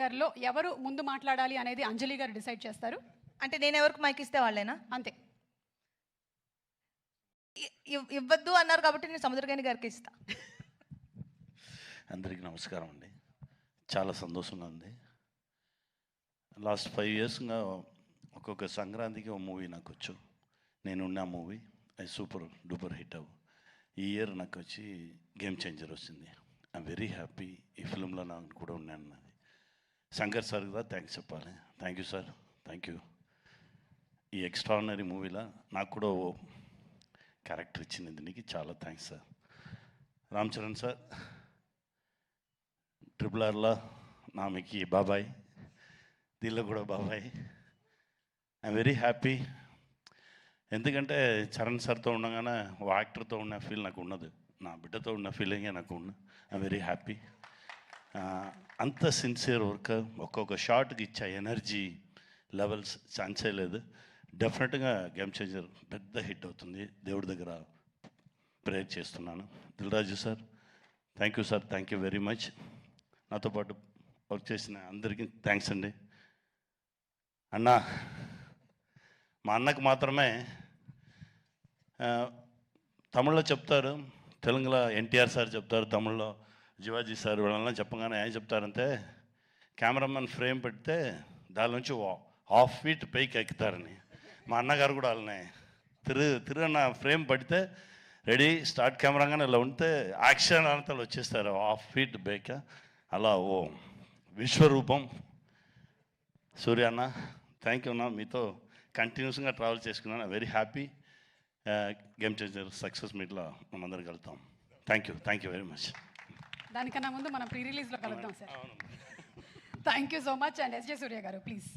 గారిలో ఎవరు ముందు మాట్లాడాలి అనేది అంజలి గారు డిసైడ్ చేస్తారు. అంటే నేను ఎవరికి మైక్ ఇస్తే వాళ్ళేనా? అంతే. ఇవ్వద్దు అన్నారు కాబట్టి నేను సముద్రగాని గారికి ఇస్తా. అందరికీ నమస్కారం అండి. చాలా సంతోషంగా ఉంది. లాస్ట్ 5 ఇయర్స్గా ఒక్కొక్క సంక్రాంతికి ఒక మూవీ నాకు వచ్చు. నేనున్న మూవీ అది సూపర్ డూపర్ హిట్ అవ్వు. ఈ ఇయర్ నాకు వచ్చి గేమ్ చేంజర్ వచ్చింది. I'm very happy. ఈ ఫిల్మ్లో నాకు కూడా ఉన్నాను. నాది శంకర్ సార్ కూడా థ్యాంక్స్ చెప్పాలి. Thank you sir, thank you. ఈ ఎక్స్ట్రాడినరీ మూవీలో నాకు కూడా ఓ క్యారెక్టర్ ఇచ్చింది. దీనికి చాలా thanks sir. Ram Charan sir, triple ఆర్లో నామికి బాబాయ్, దీనిలో కూడా బాబాయ్. I'm very happy. ఎందుకంటే చరణ్ సార్తో ఉండగానే ఓ యాక్టర్తో ఉన్న ఫీల్ నాకు ఉన్నది. నా బిడ్డతో ఉన్న ఫీలింగే నాకు ఉన్న. I'm very happy. అంత సిన్సియర్ వర్క్, ఒక్కొక్క షాట్కి ఇచ్చే ఎనర్జీ లెవెల్స్ ఛాన్సే లేదు. డెఫినెట్గా గేమ్ చేంజర్ పెద్ద హిట్ అవుతుంది. దేవుడి దగ్గర ప్రేయర్ చేస్తున్నాను. Dil Raju sir, thank you sir, thank you very much. నాతో పాటు వర్క్ చేసిన అందరికీ థ్యాంక్స్ అండి. అన్నా, మా అన్నకు మాత్రమే తమిళ్లో చెప్తారు, తెలుగులో ఎన్టీఆర్ సార్ చెప్తారు, తమిళ్లో శివాజీ సార్ వీళ్ళని చెప్పగానే ఏం చెప్తారంటే కెమెరామెన్ ఫ్రేమ్ పెడితే దాని నుంచి 1/2 ఫీట్ పైకి ఎక్కుతారని. మా అన్నగారు కూడా వాళ్ళనే తిరుగన్న ఫ్రేమ్ పడితే రెడీ స్టార్ట్ కెమెరాగానే ఇలా ఉంటే యాక్షన్ అంతలు వచ్చేస్తారు 1/2 ఫీట్ పైకి. అలా ఓ విశ్వరూపం సూర్య అన్న. థ్యాంక్ యూ అన్న. మీతో కంటిన్యూస్గా ట్రావెల్ చేసుకున్నాను. Very happy. Game changer success మీట్లో మనందరం కలుద్దాం. థ్యాంక్ యూ వెరీ మచ్. దానికన్నా ముందు మనం ప్రీ రిలీజ్లో కలుద్దాం sir. Thank you so much. And SJ Surya garu please.